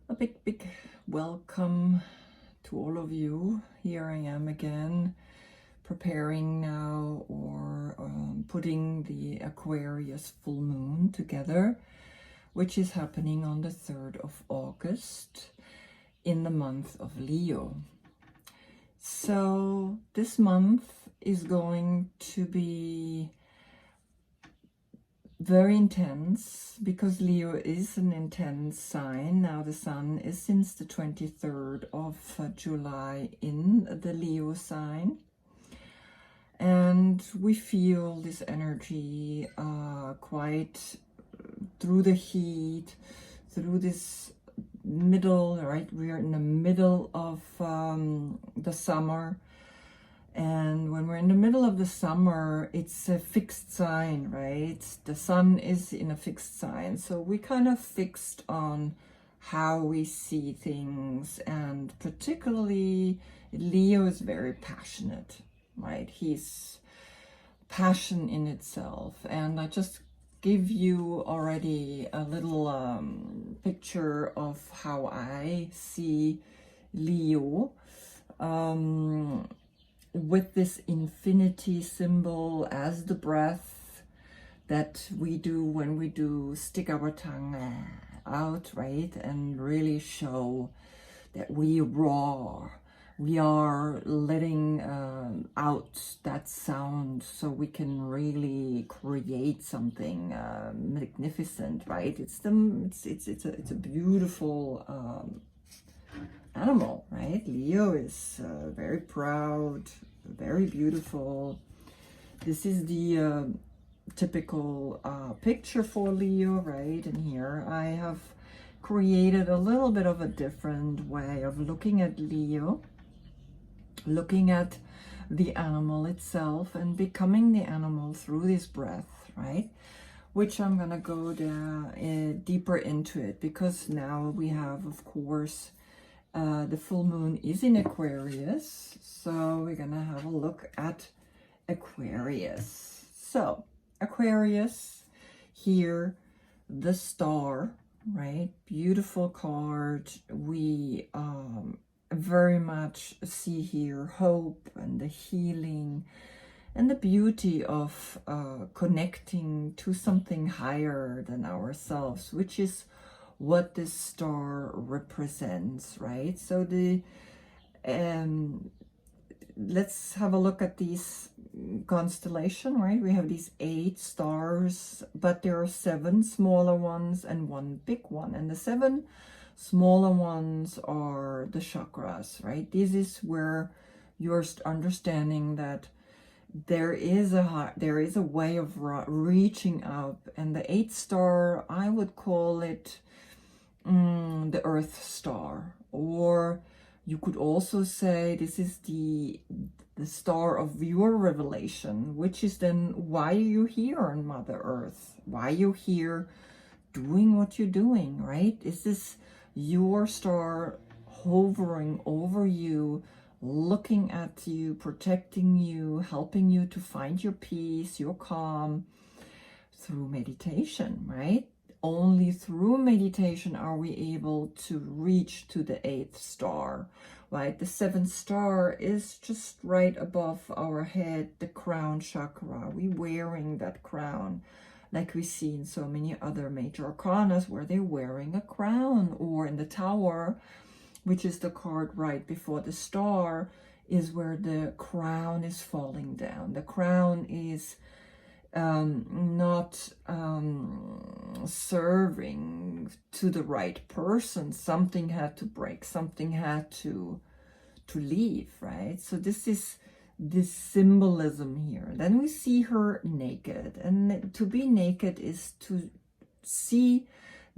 A big welcome to all of you. Here I am again, preparing now or putting the Aquarius full moon together, which is happening on the 3rd of August in the month of Leo. So this month is going to be very intense because Leo is an intense sign. Now the sun is since the 23rd of July in the Leo sign, and we feel this energy quite through the heat, through this middle, right? We are in the middle of the summer. And when we're in the middle of the summer, it's a fixed sign, right? The sun is in a fixed sign. So we kind of fixed on how we see things. And particularly, Leo is very passionate, right? He's passion in itself. And I just give you already a little picture of how I see Leo. With this infinity symbol as the breath that we do when we do stick our tongue out, right? And really show that we roar. We are letting out that sound so we can really create something magnificent, right? It's a beautiful animal, right? Leo is very proud, very beautiful. This is the typical picture for Leo, right? And here I have created a little bit of a different way of looking at Leo, looking at the animal itself and becoming the animal through this breath, right? Which I'm gonna go deeper into it, because now we have, of course, the full moon is in Aquarius, so we're gonna have a look at Aquarius. So Aquarius, here, the star, right? Beautiful card. We very much see here hope and the healing and the beauty of connecting to something higher than ourselves, which is what this star represents, right? So the let's have a look at these constellation, right? We have these 8 stars, but there are 7 smaller ones and 1 big one, and the 7 smaller ones are the chakras, right? This is where you're understanding that there is a way of reaching up, and the 8th star, I would call it the Earth star, or you could also say this is the star of your revelation, which is then why are you here on Mother Earth? Why are you here doing what you're doing, right? Is this your star hovering over you, looking at you, protecting you, helping you to find your peace, your calm through meditation, right? Only through meditation are we able to reach to the 8th star, right? The 7th star is just right above our head, the crown chakra. We wearing that crown like we see in so many other major arcanas where they're wearing a crown, or in the Tower, which is the card right before the star, is where the crown is falling down. The crown is not serving to the right person. Something had to break, something had to leave, right? So this is this symbolism here. Then we see her naked, and to be naked is to see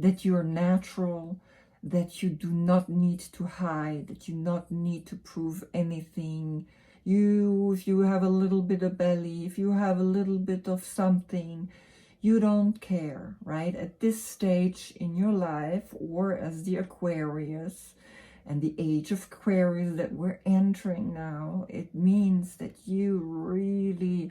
that you're natural, that you do not need to hide, that you not need to prove anything. If you have a little bit of belly, if you have a little bit of something, you don't care, right? At this stage in your life, or as the Aquarius and the age of Aquarius that we're entering now, it means that you really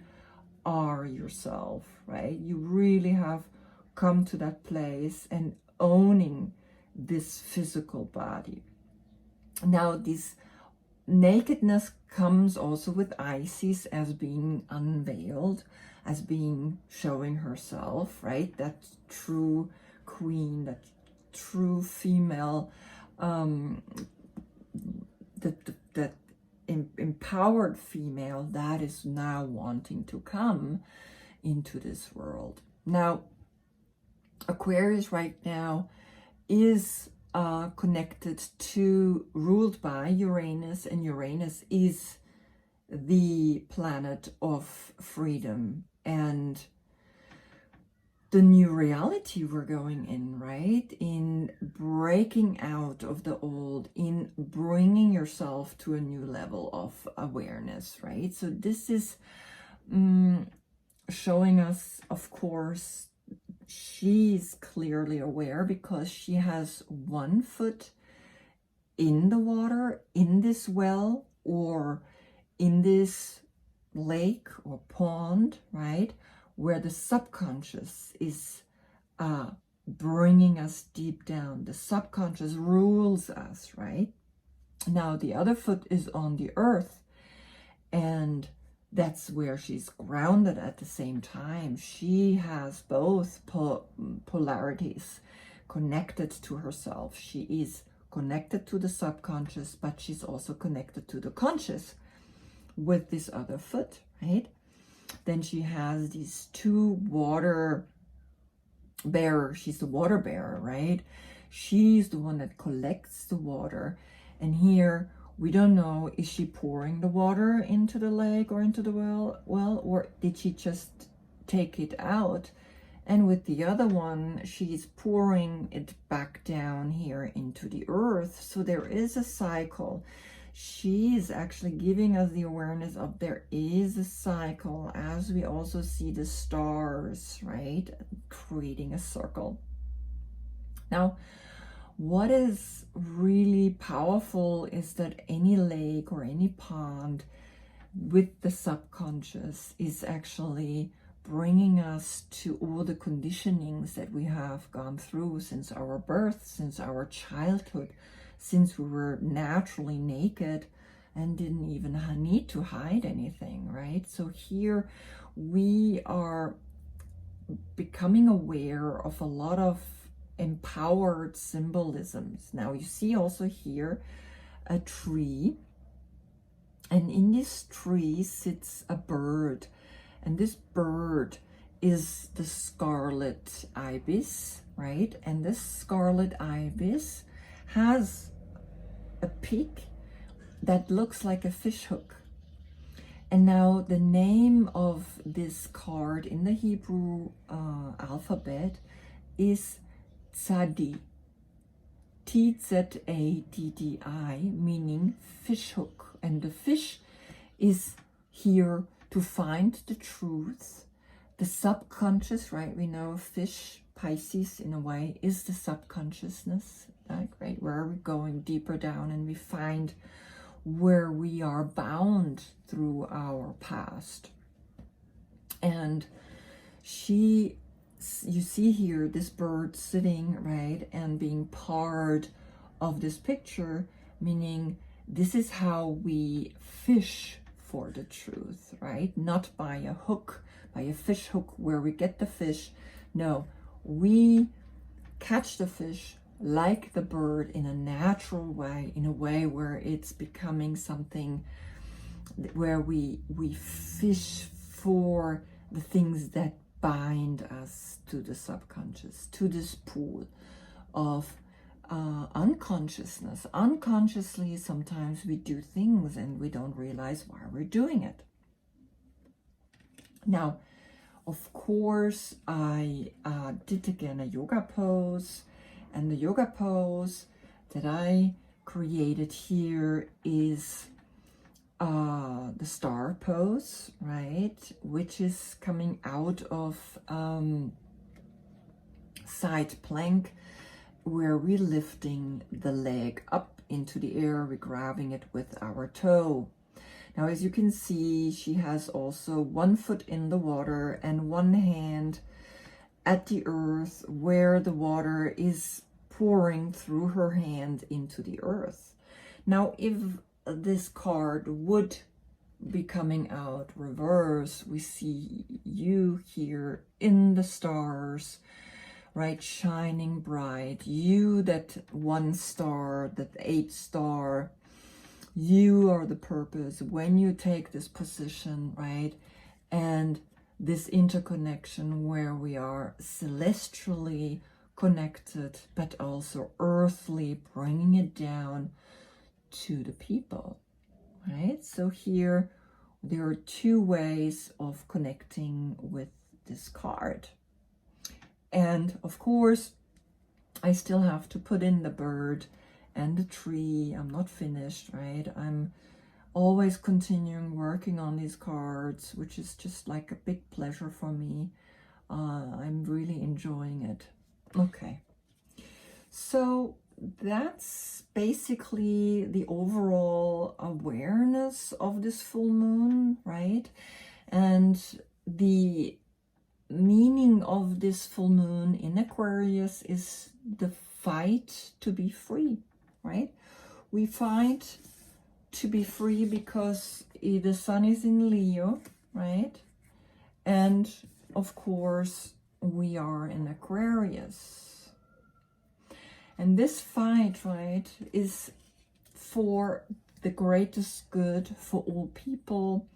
are yourself, right? You really have come to that place and owning this physical body. Now, this nakedness comes also with Isis as being unveiled, as being showing herself, right? That true queen, that true female, that empowered female that is now wanting to come into this world. Now, Aquarius right now is connected to, ruled by Uranus, and Uranus is the planet of freedom and the new reality we're going in, right? In breaking out of the old, in bringing yourself to a new level of awareness, right? So this is showing us, of course, she's clearly aware because she has one foot in the water, in this well, or in this lake or pond, right? Where the subconscious is bringing us deep down. The subconscious rules us, right? Now, the other foot is on the earth, and that's where she's grounded at the same time. She has both polarities connected to herself. She is connected to the subconscious, but she's also connected to the conscious with this other foot, right? Then she has these two water bearers. She's the water bearer, right? She's the one that collects the water. And here, we don't know, is she pouring the water into the lake or into the well, or did she just take it out? And with the other one, she's pouring it back down here into the earth. So there is a cycle. She is actually giving us the awareness of there is a cycle, as we also see the stars, right, creating a circle. Now, what is really powerful is that any lake or any pond with the subconscious is actually bringing us to all the conditionings that we have gone through since our birth, since our childhood, since we were naturally naked and didn't even need to hide anything, right? So here we are becoming aware of a lot of empowered symbolisms. Now you see also here a tree, and in this tree sits a bird, and this bird is the scarlet ibis, right? And this scarlet ibis has a peak that looks like a fish hook. And now the name of this card in the Hebrew alphabet is Tzadi, T-Z-A-D-D-I, meaning fish hook. And the fish is here to find the truth, the subconscious, right? We know fish, Pisces in a way, is the subconsciousness, like, right? Where we're going deeper down and we find where we are bound through our past. And you see here this bird sitting, right, and being part of this picture, meaning this is how we fish for the truth, right? Not by a hook, by a fish hook where we get the fish. No, we catch the fish like the bird in a natural way, in a way where it's becoming something where we fish for the things that bind us to the subconscious, to this pool of unconsciousness. Unconsciously, sometimes we do things and we don't realize why we're doing it. Now, of course, I did again a yoga pose, and the yoga pose that I created here is the star pose, right, which is coming out of side plank, where we're lifting the leg up into the air, we're grabbing it with our toe. Now, as you can see, she has also one foot in the water and one hand at the earth where the water is pouring through her hand into the earth. Now, if this card would be coming out reverse, we see you here in the stars, right, shining bright. You, that 1 star, that 8 star, you are the purpose when you take this position, right? And this interconnection where we are celestially connected, but also earthly, bringing it down to the people, right? So here there are 2 ways of connecting with this card. And of course, I still have to put in the bird and the tree. I'm not finished, right? I'm always continuing working on these cards, which is just like a big pleasure for me. I'm really enjoying it. Okay, so that's basically the overall awareness of this full moon, right? And the meaning of this full moon in Aquarius is the fight to be free, right? We fight to be free because the sun is in Leo, right? And of course, we are in Aquarius. And this fight, right, is for the greatest good for all people,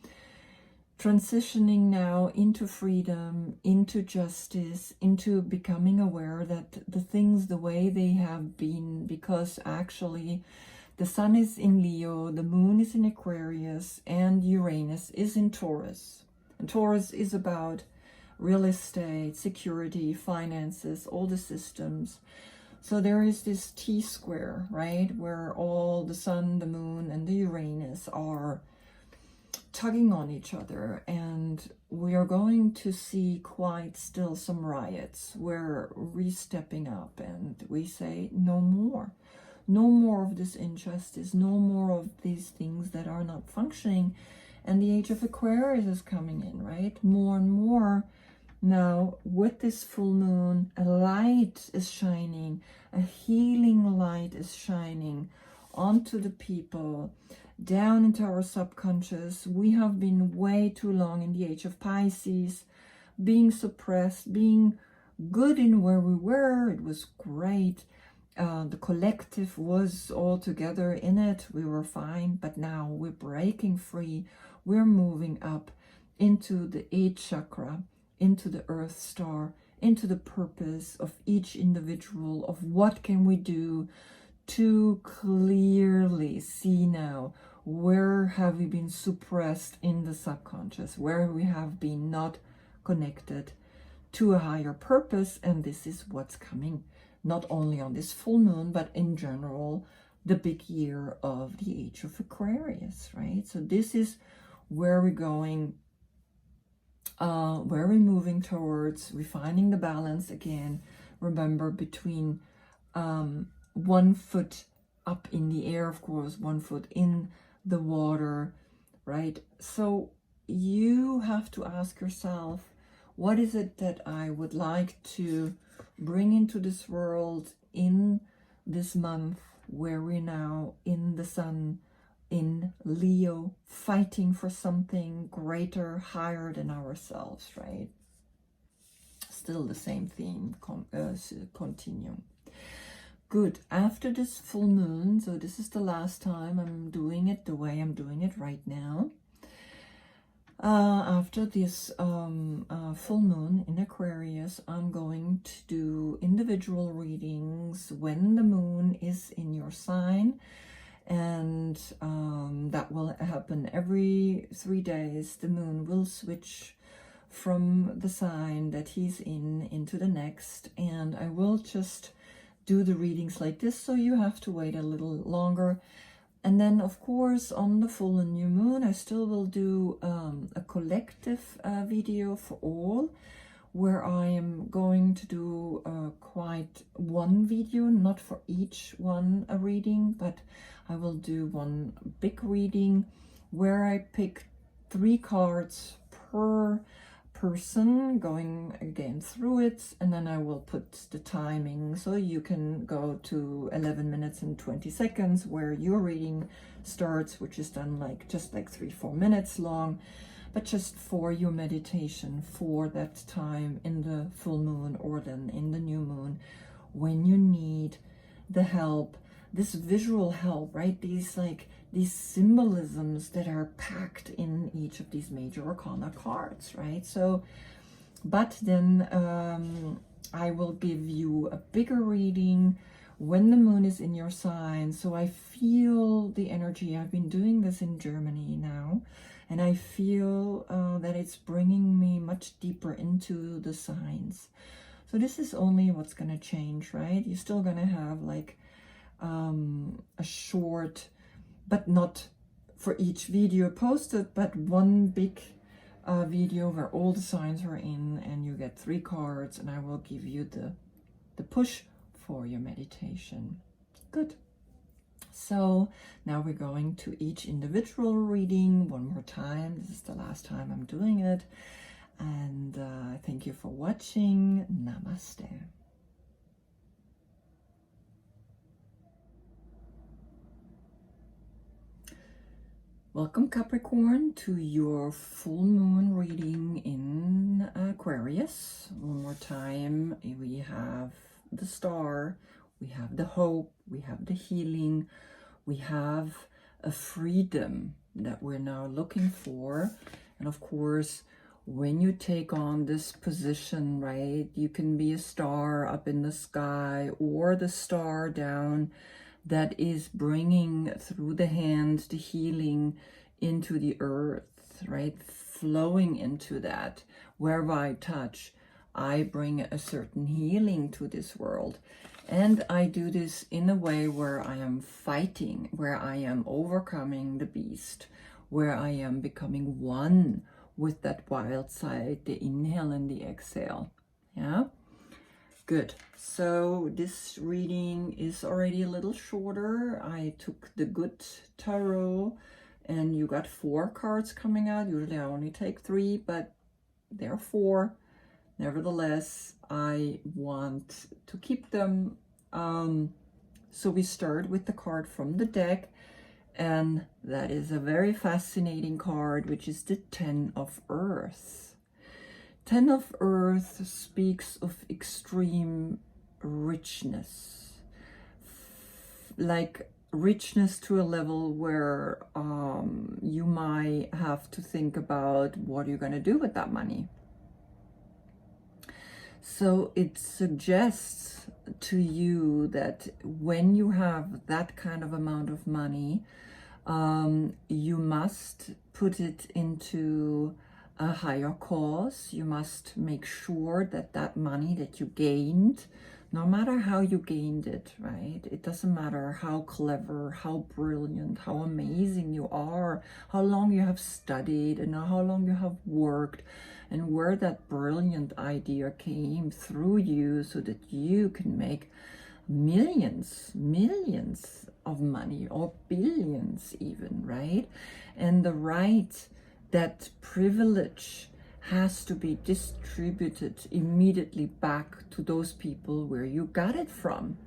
transitioning now into freedom, into justice, into becoming aware that the things the way they have been, because actually the sun is in Leo, the moon is in Aquarius, and Uranus is in Taurus. And Taurus is about real estate, security, finances, all the systems. So there is this T-square, right, where all the sun, the moon, and the Uranus are tugging on each other, and we are going to see quite still some riots where we're stepping up and we say no more. No more of this injustice, no more of these things that are not functioning. And the age of Aquarius is coming in, right? More and more now with this full moon, a light is shining, a healing light is shining onto the people, down into our subconscious. We have been way too long in the age of Pisces, being suppressed, being good in where we were. It was great. The collective was all together in it. We were fine, but now we're breaking free. We're moving up into the 8th chakra, into the earth star, into the purpose of each individual, of what can we do to clearly see now where have we been suppressed in the subconscious, where we have been not connected to a higher purpose. And this is what's coming, not only on this full moon, but in general, the big year of the age of Aquarius, right? So this is where we're going, where we're moving towards, refining the balance again. Remember, between 1 foot up in the air, of course, 1 foot in the water, right? So you have to ask yourself, what is it that I would like to bring into this world in this month where we're now in the sun in Leo, fighting for something greater, higher than ourselves, right? Still the same theme, continue. Good. After this full moon, so this is the last time I'm doing it the way I'm doing it right now. After this full moon in Aquarius, I'm going to do individual readings when the moon is in your sign, and that will happen every 3 days. The moon will switch from the sign that he's in into the next, and I will just do the readings like this, so you have to wait a little longer. And then, of course, on the full and new moon, I still will do a collective video for all, where I am going to do quite one video, not for each one a reading, but I will do one big reading where I pick 3 cards per person going again through it, and then I will put the timing so you can go to 11 minutes and 20 seconds where your reading starts, which is done like just like 3-4 minutes long, but just for your meditation for that time in the full moon or then in the new moon when you need the help, this visual help, right? These symbolisms that are packed in each of these major arcana cards, right? So, but then I will give you a bigger reading when the moon is in your sign. So I feel the energy. I've been doing this in Germany now, and I feel that it's bringing me much deeper into the signs. So this is only what's going to change, right? You're still going to have like a short, but not for each video posted, but one big video where all the signs are in, and you get 3 cards, and I will give you the push for your meditation. Good. So now we're going to each individual reading one more time. This is the last time I'm doing it. And thank you for watching. Namaste. Welcome, Capricorn, to your full moon reading in Aquarius. One more time, we have the star, we have the hope, we have the healing, we have a freedom that we're now looking for. And of course, when you take on this position, right, you can be a star up in the sky or the star down that is bringing through the hand the healing into the earth, right? Flowing into that. Wherever I touch, I bring a certain healing to this world. And I do this in a way where I am fighting, where I am overcoming the beast, where I am becoming one with that wild side, the inhale and the exhale. Yeah? Good. So this reading is already a little shorter. I took the good tarot and you got 4 cards coming out. Usually I only take 3, but there are 4. Nevertheless, I want to keep them. So we start with the card from the deck, and that is a very fascinating card, which is the 10 of Earth. 10 of Earth speaks of extreme richness, like richness to a level where you might have to think about what you're going to do with that money. So it suggests to you that when you have that kind of amount of money, you must put it into a higher cause. You must make sure that that money that you gained, no matter how you gained it, right? It doesn't matter how clever, how brilliant, how amazing you are, how long you have studied, and how long you have worked, and where that brilliant idea came through you so that you can make millions of money, or billions even, right? And the right, that privilege has to be distributed immediately back to those people where you got it from,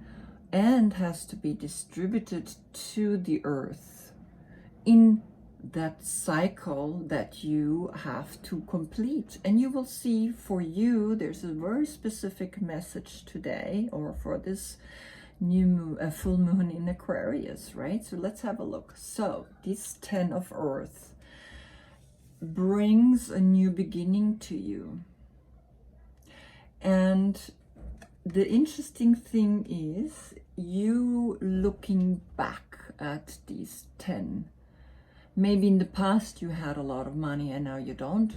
and has to be distributed to the earth in that cycle that you have to complete. And you will see, for you, there's a very specific message today, or for this new moon, full moon in Aquarius, right? So let's have a look. So this 10 of Earth brings a new beginning to you. And the interesting thing is, you looking back at these 10, maybe in the past you had a lot of money and now you don't.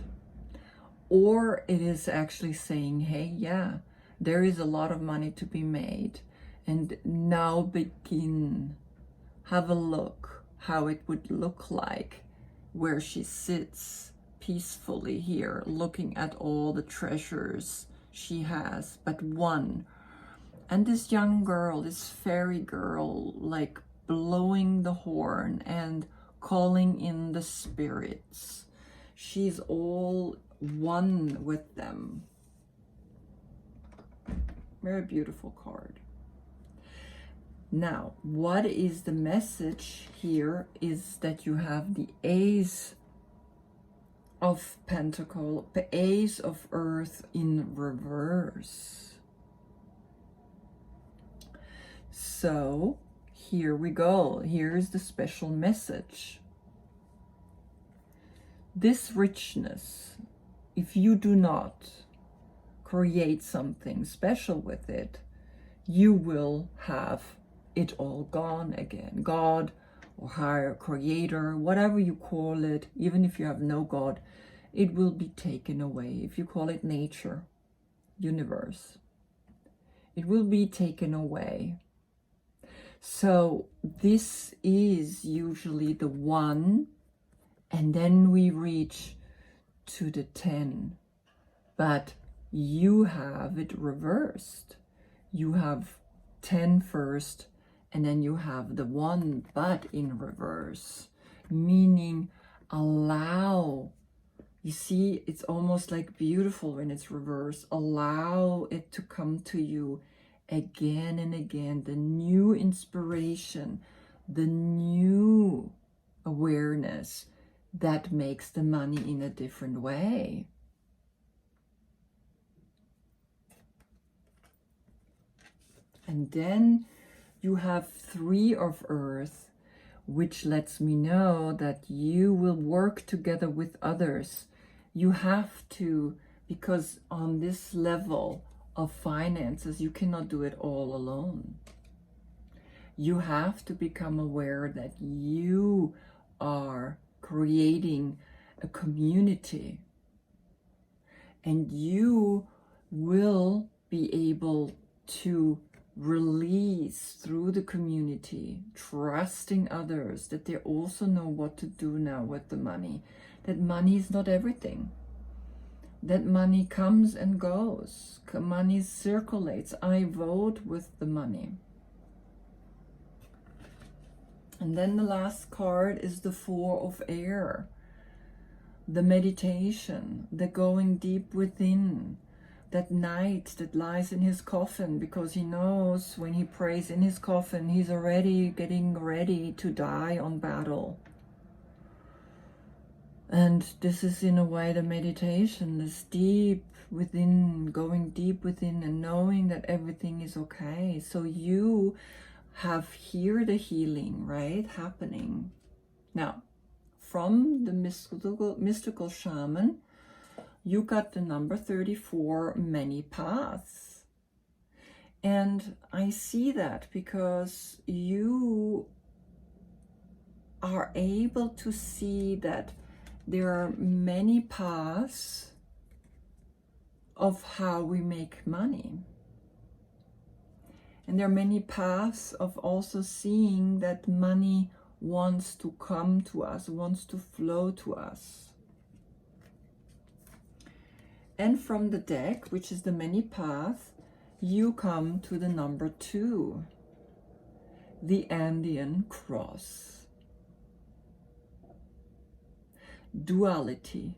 Or it is actually saying, hey, yeah, there is a lot of money to be made. And now begin. Have a look how it would look like where she sits peacefully here, looking at all the treasures she has, but one. And this young girl, this fairy girl, like blowing the horn and calling in the spirits. She's all one with them. Very beautiful card. Now, what is the message here is that you have the Ace of Pentacle, the Ace of Earth in reverse. So here we go. Here's the special message. This richness, if you do not create something special with it, you will have it all gone again. God or higher creator, whatever you call it, even if you have no God, it will be taken away. If you call it nature, universe, it will be taken away. So this is usually the 1, and then we reach to the 10. But you have it reversed. You have 10 first, and then you have the 1, but in reverse, meaning allow. You see, it's almost like beautiful when it's reversed. Allow it to come to you again and again, the new inspiration, the new awareness that makes the money in a different way. And then you have 3 of Earth, which lets me know that you will work together with others. You have to, because on this level of finances, you cannot do it all alone. You have to become aware that you are creating a community, and you will be able to release through the community, trusting others that they also know what to do now with the money, that money is not everything, that money comes and goes, money circulates. I vote with the money. And then the last card is the 4 of Air, the meditation, the going deep within, that knight that lies in his coffin, because he knows when he prays in his coffin, he's already getting ready to die on battle. And this is in a way the meditation, this deep within, going deep within and knowing that everything is okay. So you have here the healing, right, happening. Now, from the mystical shaman, you got the number 34, many paths. And I see that because you are able to see that there are many paths of how we make money. And there are many paths of also seeing that money wants to come to us, wants to flow to us. And from the deck, which is the many path, you come to the number 2, the Andean cross. Duality.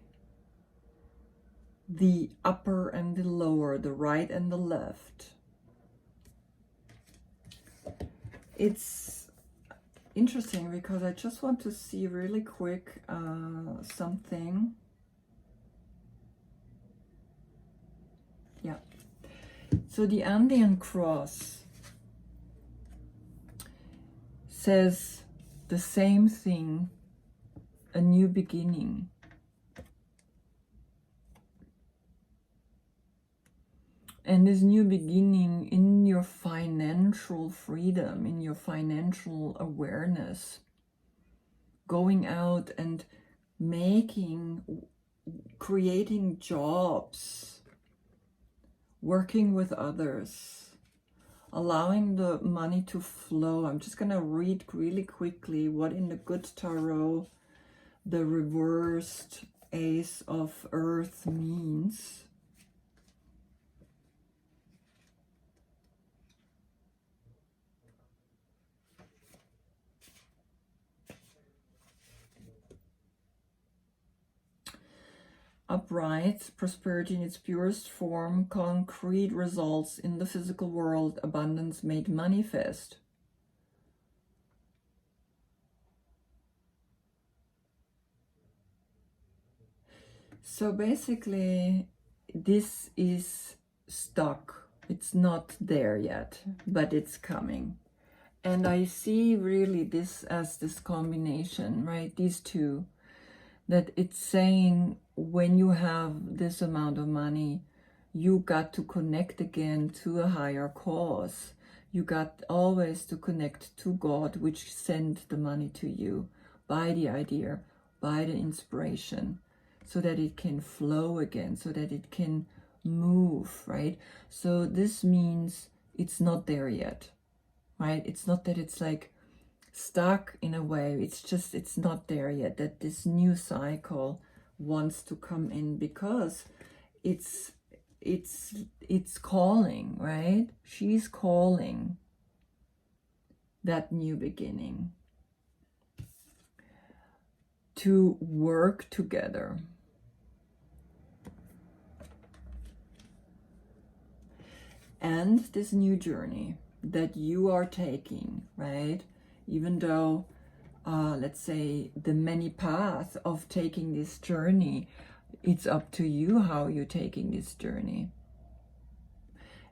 The upper and the lower, the right and the left. It's interesting because I just want to see really quick something. Yeah. So the Andean cross says the same thing, a new beginning. And this new beginning in your financial freedom, in your financial awareness, going out and creating jobs, working with others, allowing the money to flow. I'm just going to read really quickly what in the Good Tarot the reversed Ace of Earth means. upright, prosperity in its purest form, concrete results in the physical world, abundance made manifest. So basically, this is stuck. It's not there yet, but it's coming. And I see really this as this combination, right? These two, that it's saying when you have this amount of money, you got to connect again to a higher cause. You got always to connect to God, which sent the money to you by the idea, by the inspiration, so that it can flow again, so that it can move, right? So this means it's not there yet, right? It's not that it's like stuck in a way. It's just, it's not there yet, that this new cycle wants to come in, because it's calling, right? She's calling that new beginning to work together. And this new journey that you are taking, right? Even though, let's say, the many paths of taking this journey, it's up to you how you're taking this journey.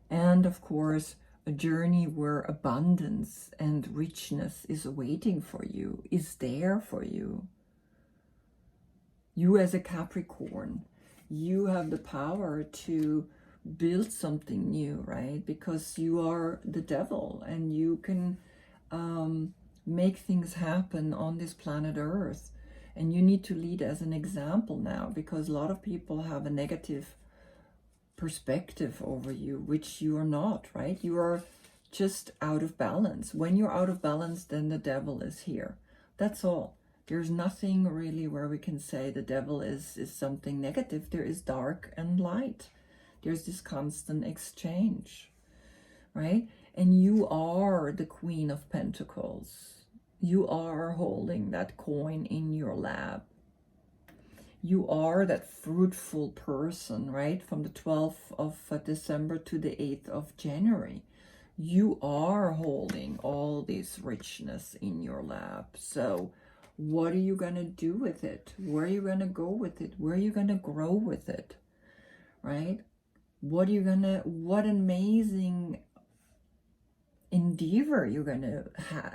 And of course, a journey where abundance and richness is waiting for you, is there for you. You as a Capricorn, you have the power to build something new, right? Because you are the devil, and you can make things happen on this planet Earth. And you need to lead as an example now, because a lot of people have a negative perspective over you, which you are not, right? You are just out of balance. When you're out of balance, then the devil is here. That's all. There's nothing really where we can say the devil is something negative. There is dark and light. There's this constant exchange, right? And you are the Queen of Pentacles. You are holding that coin in your lap. You are that fruitful person, right? From the 12th of December to the 8th of January. You are holding all this richness in your lap. So what are you going to do with it? Where are you going to go with it? Where are you going to grow with it? Right? What amazing endeavor you're going to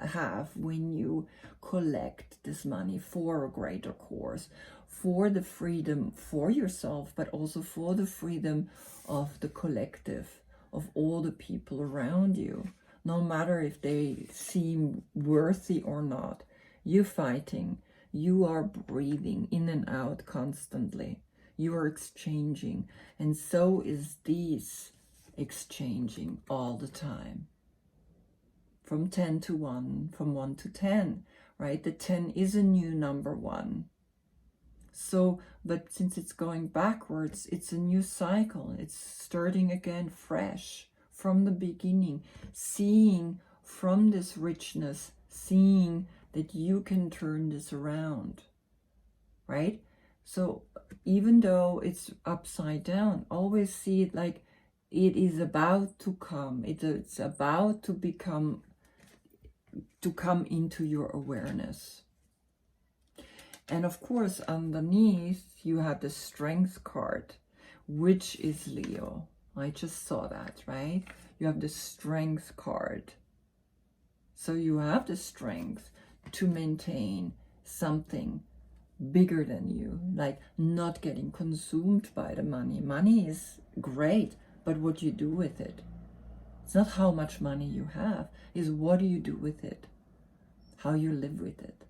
have when you collect this money for a greater cause, for the freedom for yourself, but also for the freedom of the collective, of all the people around you, no matter if they seem worthy or not. You're fighting. You are breathing in and out constantly. You are exchanging, and so is this exchanging all the time. From 10 to 1, from 1 to 10, right? The 10 is a new number 1. So, but since it's going backwards, it's a new cycle. It's starting again fresh from the beginning, seeing from this richness, seeing that you can turn this around, right? So even though it's upside down, always see it like it is about to come. It's about to come into your awareness. And of course, underneath, you have the Strength card, which is Leo. I just saw that, right? You have the Strength card. So you have the strength to maintain something bigger than you, like not getting consumed by the money. Money is great, but what you do with it. It's not how much money you have, it's what do you do with it, how you live with it.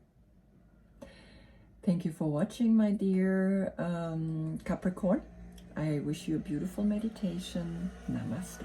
Thank you for watching, my dear Capricorn. I wish you a beautiful meditation. Namaste.